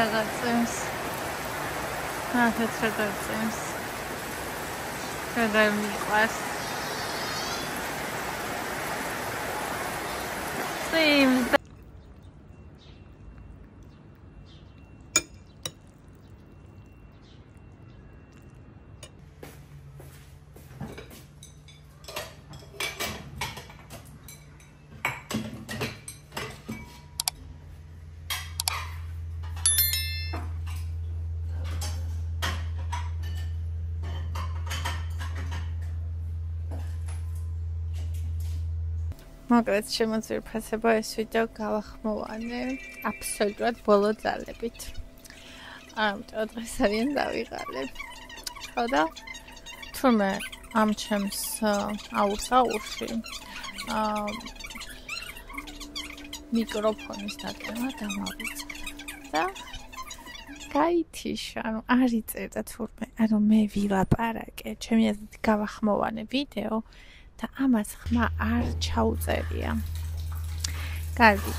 რაღაცებს. ახეთ რაღაცებს. გადაი მიყვარს. Seems Mogę trzymać przed jest video gałachmowane absolutnie bolo zalebit. To odrysaliłem dawigale. Szkoda? Tłumy amczem z uszy. Mikrofon jest na temat amawic. Tak? Kajtisz, arice tłumy, ano me vila parake. Czym jest gałachmowane video? და ამას ხმა არ ჩაუწერია. კარგი.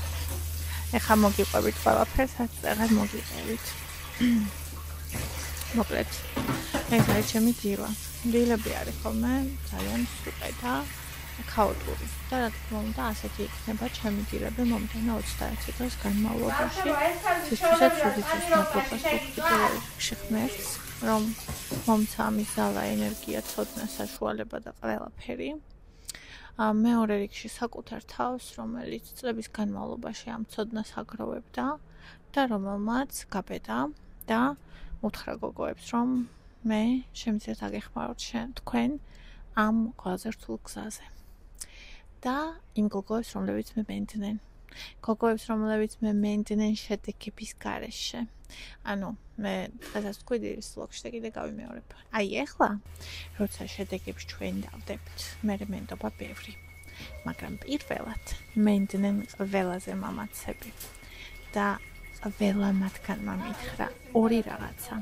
ეხლა მოგიყვებით ყველაფერს, აღარ მოგიყვებით. მოკლედ. ეს არის ჩემი დილა. დილები არის ხოლმე ძალიან სუპე და ქაოტური. და რა თქმა უნდა, ასეთი იქნება ჩემი დილები მომდევნო 30 დღის განმავლობაში. ისწრაფად ვიზიტის მოგყვას შეხმერს, რომ მომცა მისალა ენერგია, ცოდნა, საშუალება და ყველაფერი. მეორე რიგში საკუთარ თავს, რომელიც წლების განმავლობაში ამ ცოდნას აგროვებდა და რომელმაც გაბედა და უთხრა გოგოებს, რომ მე შემიძლიათ აგეხმაროთ თქვენ ამ ყველაზე რთულ გზაზე. და იმ გოგოებს, რომლებიც მე მენდნენ. გოგოებს, რომლებიც მე მენდნენ შედეგების გარეშე. ანუ მე დღესაც თქვი ის vlog-ში კიდე გავიმეორებ. აი ეხლა, როცა შედეგებს ჩვენ დავდებთ, მე მენდობა ბევრი. მაგრამ პირველად მენდნენ ყველაზე მამაცები. და ყველა მათგანმა მითხრა ორი რაღაცა.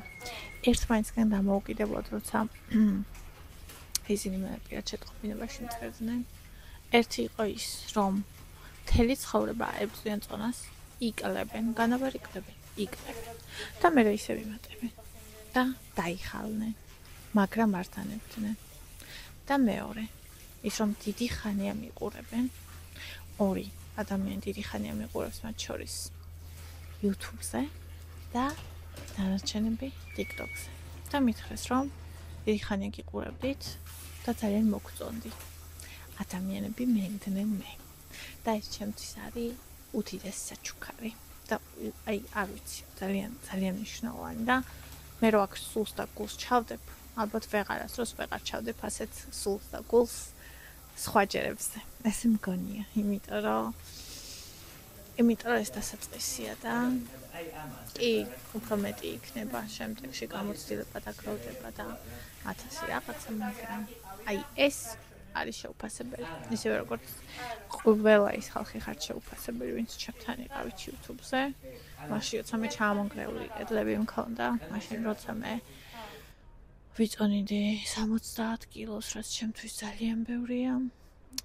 ერთმანეთისგან დამოუკიდებლად, როცა ისინი მე პირად შეტყობინებაში მწერდნენ. ერთი იყო ის, რომ მთელი ცხოვრება ებრძვიან წონას, იკლებენ, განაბარ იკლებენ. და მე ისევ იმატებენ და დაიხალნენ, მაგრამ არ თანებდნენ. და მეორე, ის რომ დიდი ხანია მიყურებენ, ორი ადამიანი დიდი ხანია მიყურებს მათ შორის YouTube-ზე და დანარჩენები TikTok-ზე. და მითხრეს, რომ დიდი ხანია გიყურებდით და ძალიან მოგწონდი. ადამიანები მენდნენ მე. და ეს ჩემთვის არის უდიდესი საჩუქარი. და აი არ ვიცი ძალიან მნიშვნელოვანი და მე რო აქ სულს და გულს ჩავდებ ალბათ ვეღარასდროს ვეღარ ჩავდებ ასეთ სულს და გულს სხვა ჯერებზე ესე მგონია იმიტომ რომ ეს დასაწყისია და კი უფრო მეტი იქნება შემდეგში გამოცდილება და გროვდება და 1000 რაღაცა მაგრამ აი ეს არის შეუფასებელი. ისევე როგორც ყველა ის ხალხი ხარ შეუფასებელი, ვინც ჩემთან იყავით YouTube-ზე. მაშინ როცა მე ჩამონგრეული კედლები მქონდა, მაშინ როცა მე ვიწონიდი 70 კილოს, რაც ჩემთვის ძალიან ბევრია.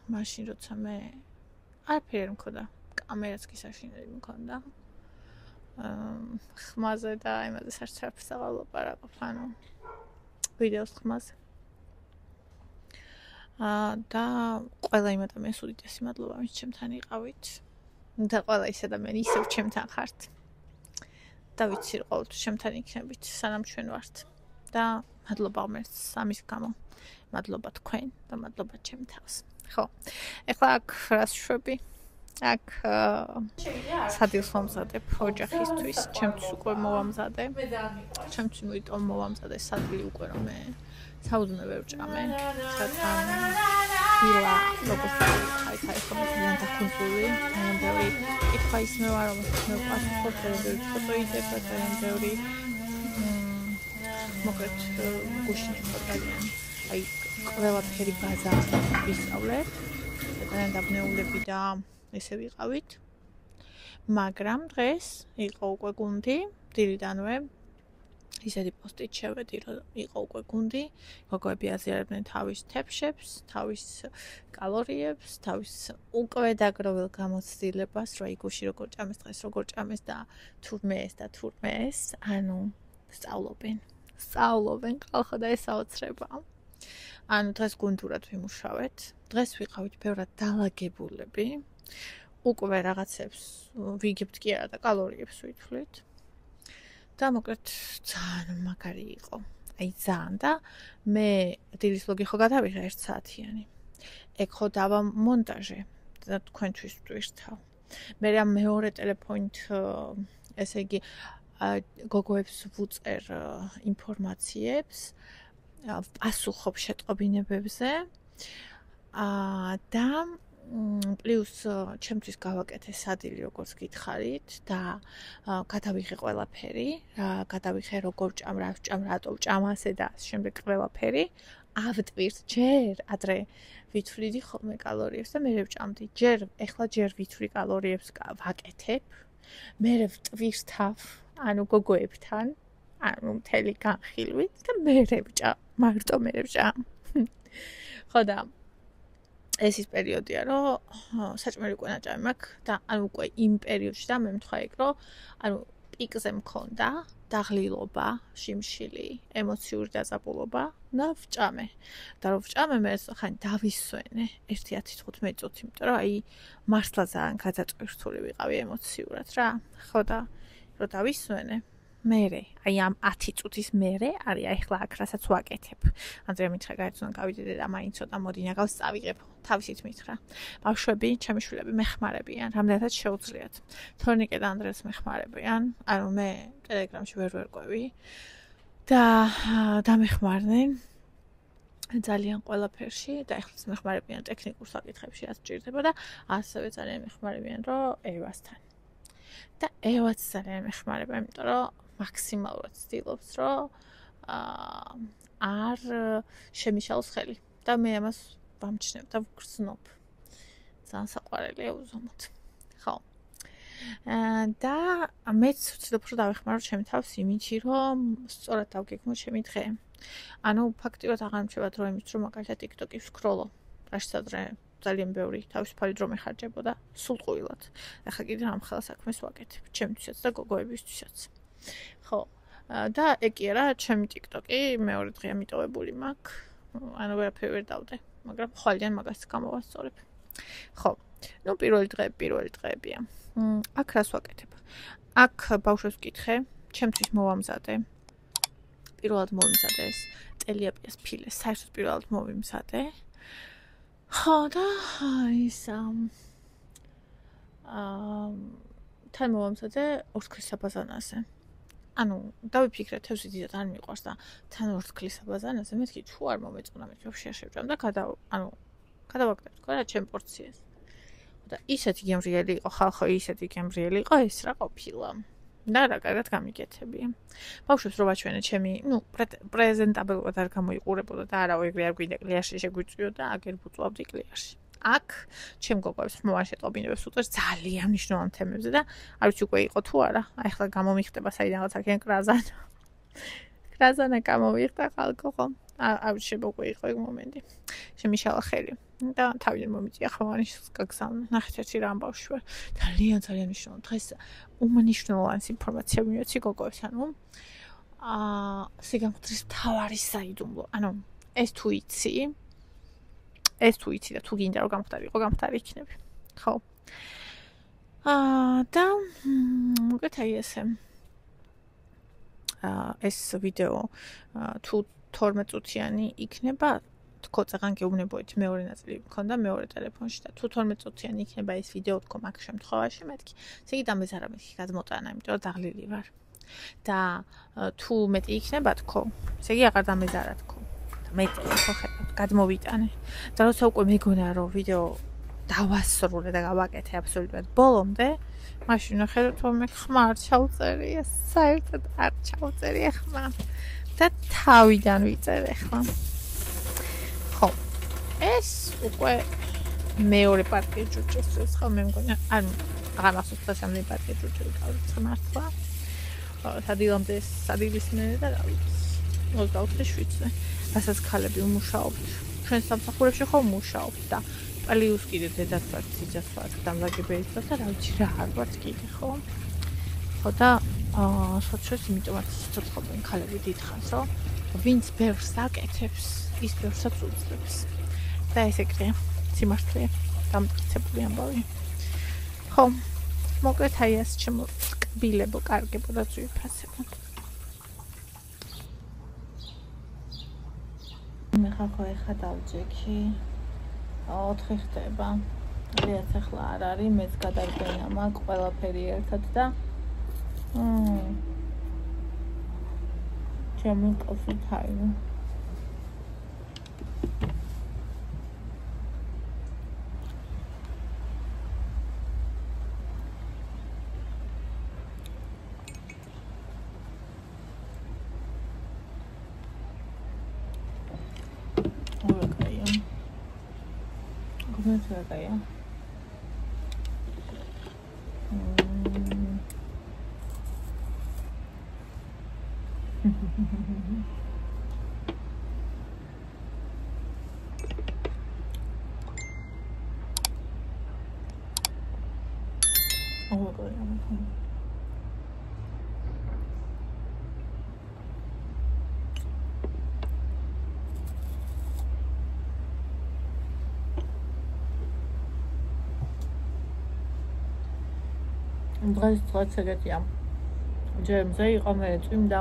მაშინ როცა მე არაფერი მქონდა, კამერაც კი საშინელი მქონდა. ხმაზე და იმაზე საერთოდ აღარ ვლაპარაკობ, ანუ ვიდეოს ხმაზე. და ყველა იმ ადამიანს უდიდესი მადლობა, ვინც ჩემთან იყავით. და ყველა ის ადამიანი ისევ ჩემთან ხართ. და ვიცი, რომ ყოველთვის ჩემთან იქნებით, სანამ ჩვენ ვართ. და მადლობა ღმერთს ამის გამო. მადლობა თქვენ და მადლობა ჩემ თავს. ხო. ეხლა აქ რას შვები? აქ სადილს მომზადებ ოჯახისთვის, ჩემთვის უკვე მოვამზადე. ჩემთვის მოიტომ მოვამზადე სადილი უკვე რომ მე საუზმე ვერ ჭამე. სათან დილა როგორც აი ხომ ძალიან დახუნწული, ძალიან ბევრი კითხვა ისმე ვარ, რომ მე პასუხობ ძალიან ფოტოიდებ და ძალიან ბევრი მოკლედ გუშინი ძალიან აი ყველაფერი ბაზა ვისწავლებ და ძალიან დაბნეულები და ესე ვიყავით. მაგრამ დღეს იყო უკვე გუნდი, დილიდანვე ისეთი პოსტით შევედი, რომ იყო უკვე გუნდი, გოგოები აზიარებდნენ თავის თეფშებს, თავის კალორიებს, თავის უკვე დაგროვილ გამოცდილებას, რომ აი გუში როგორ ჭამეს დღეს, როგორ ჭამეს და თურმე ეს, ანუ სწავლობენ, ხალხო და ეს აოცრება. ანუ დღეს გუნდურად ვიმუშავეთ, დღეს ვიყავით ბევრად დალაგებულები, უკვე რაღაცებს ვიგებთ კი არა და კალორიებს ვითვლით. და მოკლედ ძალიან მაგარი იყო. აი ძალიან და მე დილის ლოგი ხო გადავიღე 1 საათიანი. ეგ ხო დავა მონტაჟე და თქვენთვის ვტვირთავ. მე ამ მეორე ტელეფონით ესე იგი გოგოებს ვუწერ ინფორმაციებს, პასუხობ შეტყობინებებზე და პლუს ჩემთვის გავაკეთე სადილი როგორც გითხარით და გადავიღე ყველაფერი, გადავიღე როგორ ჭამ, რა ვჭამ, რატო ვჭამ ასე და შემდეგ ყველაფერი ავტვირთ ჯერ ადრე ვითვლიდი ხოლმე კალორიებს და მე ვჭამდი ეხლა ჯერ ვითვლი კალორიებს ვაკეთებ, მე ვტვირთავ ანუ გოგოებთან, ანუ მთელი განხილვით და მე ვჭამ, მარტო მე ვჭამ. ხო და ეს ის პერიოდია, რომ საჭმელი უკვე ნაჭამი მაქვს და ანუ უკვე იმ პერიოდში და მე მთქვა იქ, რომ ანუ პიკზე მქონდა დაღლილობა, შიმშილი, ემოციური დაზაბულობა და ვჭამე. და რომ ვჭამე, მე ხან დავისვენე 1-15 წუთი, იმიტომ რომ აი მართლა ძალიან გადაწყვეტილი ვიყავი ემოციურად რა. ხო და რომ დავისვენე მერე, აი ამ 10 წუთის მერე, არის აი ახლა აქ რასაც ვაკეთებ. ანდრია მითხრა, გაიცნო გავიდე და მაინც ცოტა მოდი ნაგავს წავიღებ. თავისით მითხრა. ბავშვები, ჩემი შვილები მეხმარებიან, რამდენადაც შეუძლიათ. თორნიკე და ანდრეას მეხმარებიან, ანუ მე ტელეგრამში ვერ ვერკვევი და დამეხმარნენ ძალიან ყველაფერში და ეხლა მეხმარებიან ტექნიკურ საკითხებში, რაც ჭირდება და ასევე ძალიან მეხმარებიან, რომ ევასთან. და ევაც ძალიან მეხმარება, იმიტომ რომ მაქსიმალურად ვცდილობს, რომ არ შემიშალოს ხელი და მე ამას ვამჩნევ და ვგრძნობ. ძალიან საყვარელია უზომოდ. ხო. და მეც ვცდილობ, რომ დავეხმარო ჩემი თავს იმითი, რომ სწორად დავგეგმო ჩემი დღე. ანუ ფაქტიურად აღარ მრჩება დრო იმით, რომ მაგალითად TikTok-ი ვსკროლო. რაშთადრე ძალიან ბევრი თავისუფალი დრო მეხარჯებოდა სულყვილად. ახლა კიდე ამ ხელა საქმეს ვაკეთებ, ჩემთვისაც და გოგოებისთვისაც. ხო. და ეგ კი არა, ჩემი TikTok-ი მეორე დღეა მიტოვებული მაქვს. ანუ ვერაფერი ვერ დავდე, მაგრამ ხვალიდან მაგას გამოვასწორებ. ხო. ნუ პირველი დღეებია. აქ რას ვაკეთებ? აქ ბავშვებს ვკითხე, ჩემთვის მოვამზადე. პირველად მოვიმზადე ეს ტელიაპიას ფილე, საერთოდ პირველად მოვიმზადე. ხო და ის თან მოვამზადე ორთქლის საბაზანაზე. ანუ დავიფიქრე თევზი დიდად არ მიყვარს და თან ორთქლის საბაზანაზე მეთქი თუ არ მომეწონა მე ვაფშე შევჭამ და გადავაგდებ თქო რა ჩემ პორციას. და ისეთი გემრიელი იყო ხალხო, ისეთი გემრიელი იყო ეს რა ყოფილა. და რა კარგად გამიგეთებია. ბავშვებს რო ვაჩვენე ჩემი, ნუ პრეზენტაბელურად არ გამოიყურებოდა და არა ეგრე არ გვინდა კლიაში შეგვიწვიო და აგერ ვუწვავდი კლიაში. აქ ჩემ გოგოებს მომან შეტყობინებებს უწევს ძალიან მნიშვნელოვან თემებზე და არ ვიცი უკვე იყო თუ არა. აი ახლა გამომიხდება საიდანაც აქენ კრაზანა გამომიხდა ხალხო ხო? არ ვიცი უკვე იყო ეგ მომენტი. შემიშალა ხელი. და თავიდან მომიწია ხვანის გაგზავნა. ნახეთ ერთი რამ ბავშვი ვარ. ძალიან მნიშვნელოვანი. დღეს უმნიშვნელოვანესი ინფორმაცია მივეცი გოგოებს, ანუ სიგამხდრის მთავარი საიდუმლო. ანუ ეს თუ იცი და თუ გინდა რომ გამხდარი იქნები. ხო. და მოგეთ აი ესე. ეს ვიდეო თუ 12 წუთიანი იქნება, თქო წაღან გეუბნებოით მეორე ნაწილი მქონდა მეორე ტელეფონში და თუ 12 წუთიანი იქნება ეს ვიდეო თქო მაგ შემთხვევაში მეთქი. ესე იგი დამეზარა მეთქი გადმოტანა, იმიტომ რომ დაღლილი ვარ. და თუ მეტი იქნება თქო, ესე იგი აღარ დამეზარა თქო. მეტი ხო ხედავთ, გადმოვიტანე. და როცა უკვე მეგონა რომ ვიდეო დავასრულე და გავაკეთე აბსოლუტურად ბოლომდე, მაშინ ხედავთ რომ მე ხმა არ ჩავწერი, საერთოდ არ ჩავწერი ხმა. და თავიდან ვიწერ ახლა. ხო. ეს უკვე მეორე პარტია ჯუჯის ხო მე მგონა, ანუ აღარ მახსოვს დღეს ამ პარტია ჯუჯი ვიყავით მართლა. სადილის მერე და რა ვიცი 27-ზე რასაც ხალები უმუშაობთ ჩვენ სამსახურებში ხომ მუშაობთ და პლიუს კიდე დედაც ვართ ძიძაც ვართ დამლაგებელიც ვართ და რა ვიცი რა არ ვართ კიდე ხო და სოციალს იმიტომაც ცოცხლობენ ხალები დიდხანს რომ ვინც ბევრს აკეთებს ის ბევრსაც უძლებს და ეს ეგრეა სიმართლეა დამტკიცებული ამბავი ხო მოკლედ აი ეს ჩემო კბილებო კარგებო და ძვირფასებო მე ხახო ეხა დავჯექი 4 ხდება რეაც ახლა არ არის მეც გადარგენა მაქვს ყველაფერი ერთად და ჩემი კოფი თაიმი Saya oh my god დღეს ეგეთია ჯემზე იყო მე წვიმდა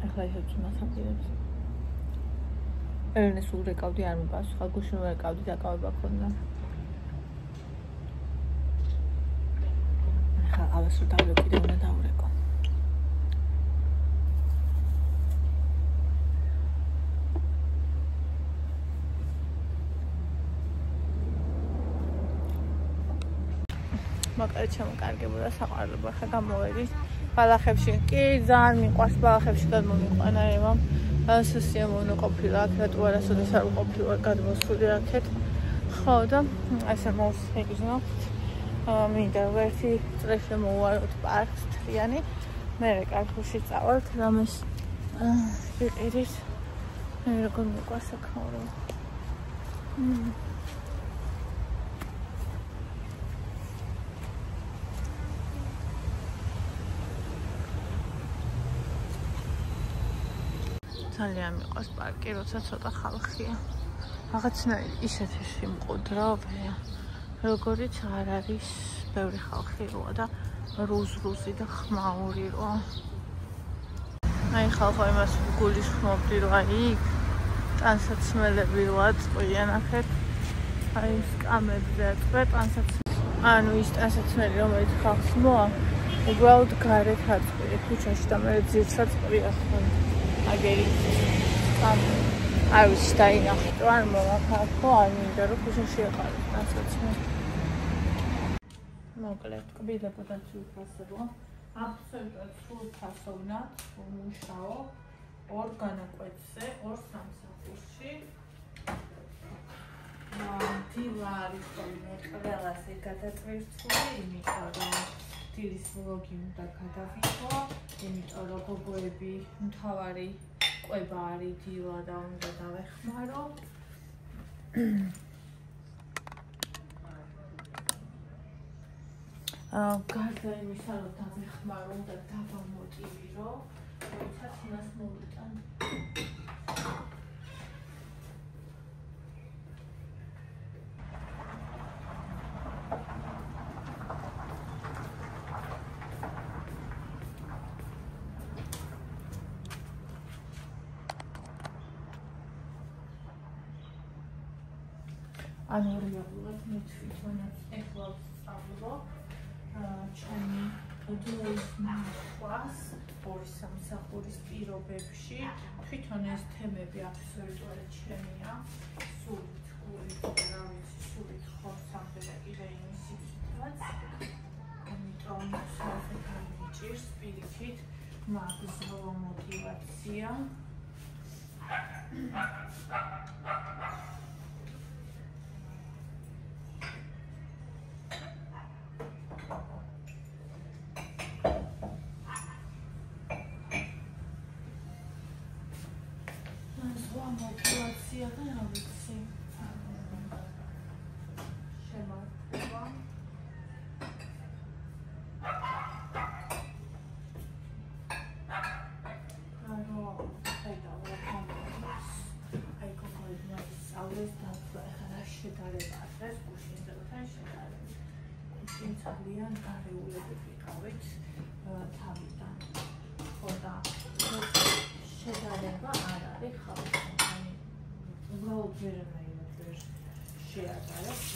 ახლა ისე წვიმას ამბირებს ერნეს ურეკავდი არ მიპასუხა გუშინ ურეკავდი დაკავება ქონდა ახლა ავას რო დავიო კიდე უნდა დაურეკო მოკლედ შემოკარგებო და საყვარლებო ხა გამოვედი ბალახებში კი ძალიან მიყვარს ბალახებში გადმომიყვანა ემამ სასია მონოყოფილა აქ რატო არასოდეს არ ვყოფილვარ გადმოსული აქეთ ხო და ესე მოვსეგზნობთ მინდა ვერთი წრეში მოვაროთ პარკს თრიანი მე კარგუში წავალთ რამეს ვიყირის მე როგორ მიყვარს აქაურო ძალიან მიყვარს პარკი, როცა ცოტა ხალხია. რაღაცნაირ ისეთი სიმყუდროვია, როგორიც არ არის ბევრი ხალხი როა და რუზ-რუზი და ხმაური როა. აი ხალხო იმას გულისხმობდი რომ აი ტანსაცმელები როა წყვიან ახეთ. აი სკამებზე წყვე ტანსაცმელი. ანუ ის ტანსაცმელი რომელიც ხალხს მოა, უბრალოდ გარეთ აწყვია ქუჩაში და მე ძირსაც წყვია ხო. აგერი არ ვიცი დაინახეთ რომ არ მომახარხო არ მინდა რომ ქუჩაში ეყაროს ტანსაცმელი მოკლედ კბილებო და ძვირფასებო აბსოლუტურად სრულფასოვნად ვმუშაო ორ განაკვეთზე ორ სამსახურში დილა არის ხოლმე ყველასე გადაწყვეტილი იმიტომ რომ დილის ვლოგი უნდა გადავიღო იმიტომ რომ გოგოები მთავარი ყვება არის დილა და უნდა დავეხმარო გარდა იმისა რომ დავეხმარო და დავამოტივირო როდესაც იმას მოვიტან ანუ რეალურად მე თვითონაც ეხლა ვსწავლობ ჩემი დოლის ნახვას ორი სამსახურის პირობებში თვითონ ეს თემები აბსოლუტურად ჩემია სულით გულით რა ვიცი სულით ხორცამდე და კიდე იმისითაც ამიტომ საერთოდ მიჭირს პირიქით მაგზავა მოტივაცია ემოცია და რა ვიცი. შემართება. ძალიან გარეულები ვიყავით თავიდან. ხო და შედარება არ არის ხალხთან. უბრალოდ ვერ შეადარებს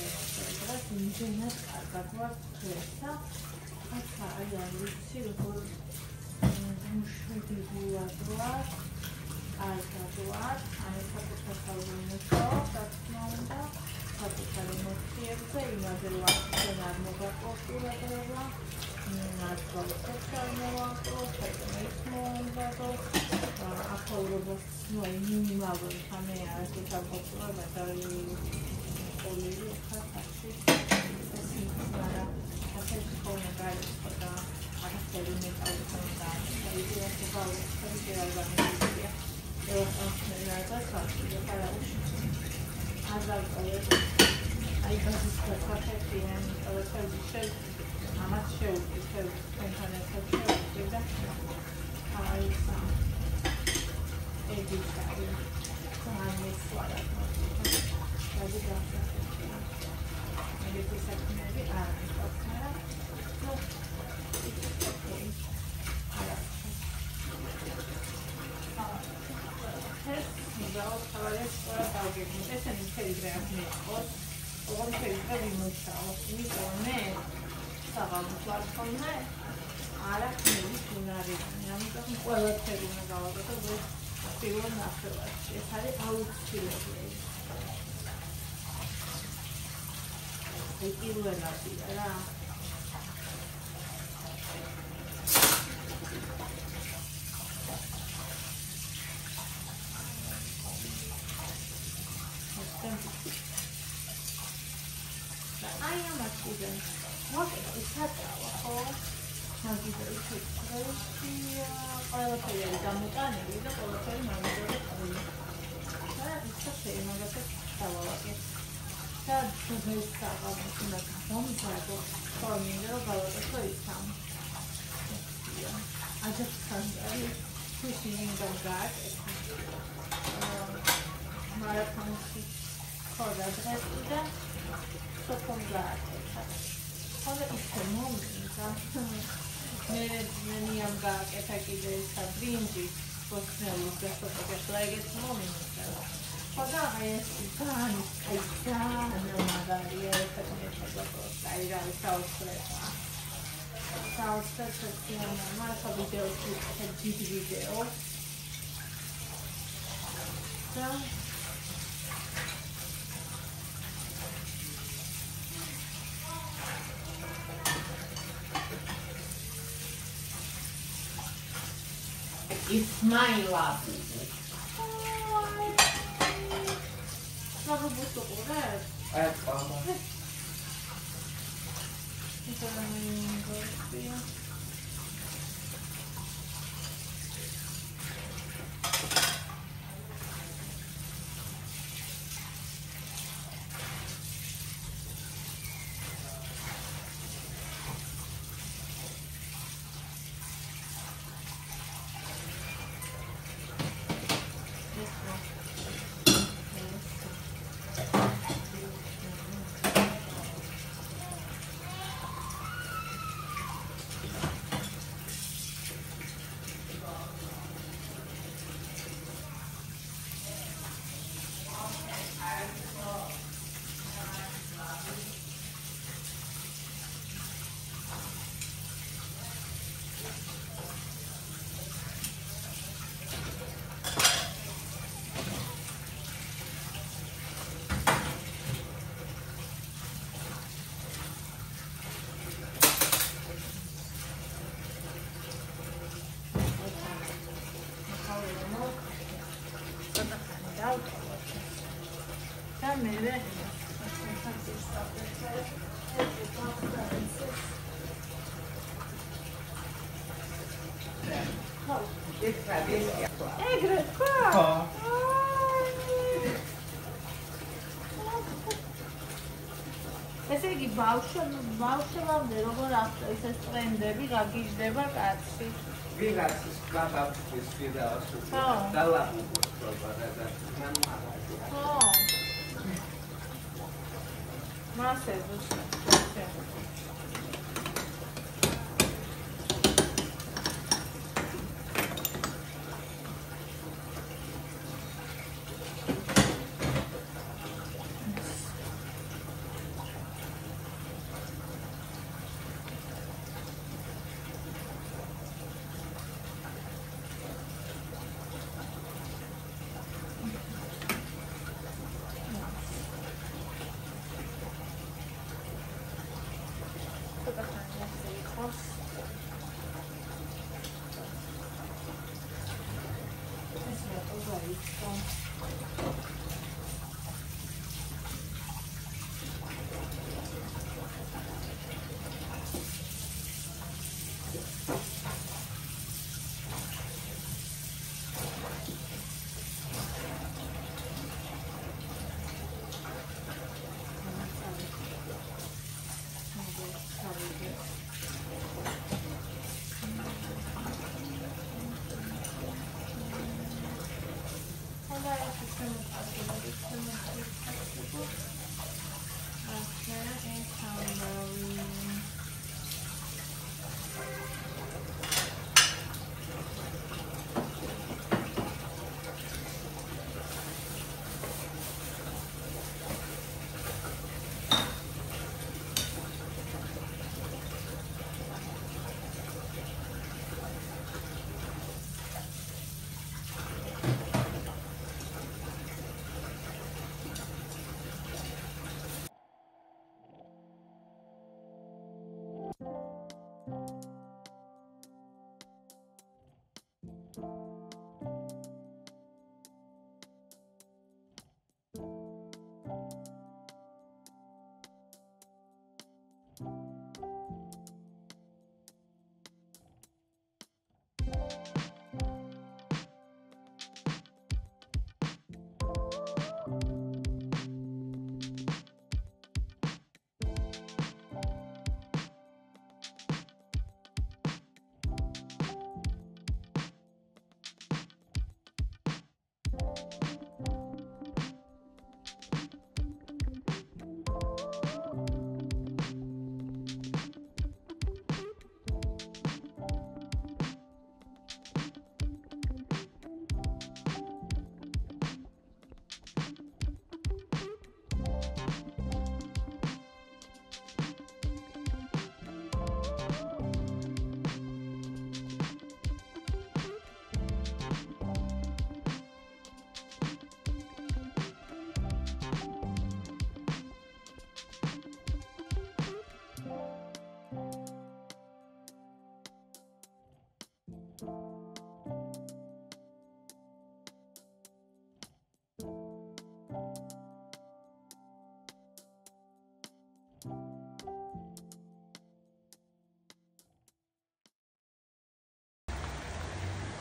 და იმდენად კარგად ვარ დღესა. ახლა არ ვიცი როგორ მშვიდულად ვარ. კარგად ვარ. აი საკუთარ თავზე მუშაობ, რა თქმა უნდა. საკუთარ ემოციებზე იმაზე ვახშენ არ მოგაკავშირება, ნაცვალებს არ მოვაკრო, საერთოდ მომბადო, ახალობას მინიმალური ხანე არის საკუთრება და პოლი ხარხში ესიმარა ასე ხოლმე გაიწყო და ახალი მეტალთან და იდეა შევავსებია ალბანეთია ევროპასა და საქართველოში Azaltayım. Ay bazı fakirlerin öyle şey ama şey internette şey de aysa editler kullanmayı var. Bazı da bir sekmeli bakmaya çok okey. Well, ესენი მთელი დღე აქ მეყოს, ოღონდ მთელი დღე ვიმუშაოთ, მიგონე, საღამოს ვარ ხოლმე, არა ხმელის უნარიანი, ამიტომ ყველაფერი უნდა გავაკეთო პირველ ნახევარში, ეს არის აუცილებელი. პირველადია რა. I am a student. What is that? Oh, how do you do it? All the players are mutane. We don't all the players are mutane. That is the same. I got it. That is the stuff I'm going to come for me. About the place town. I just can't. Pushing in the back. Marathon. Cosa adesso sottomblato cosa è il momento ne amba che facile sta bringi possiamo questo perché lei è momento cosa è strano è strano magari è perché stai già ciao stretta ma fa video su video It's my love. Stavo butto pure. Mamma. Egre qua! ბავშვებამდე როგორ ახდენს ეს ტრენდები გაგიჟდება კაცი. ვიღაცის გაბავშვის ვიდაოს დალაგოს პროპაგანდა და ხო მასე ზუსტად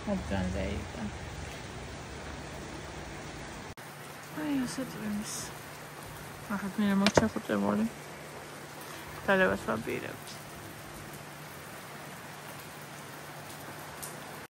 ობგანზე იყო. აი ასეთ ვიმს. ახლა მე მოჩახუტებული. დალევას ვაპირებთ.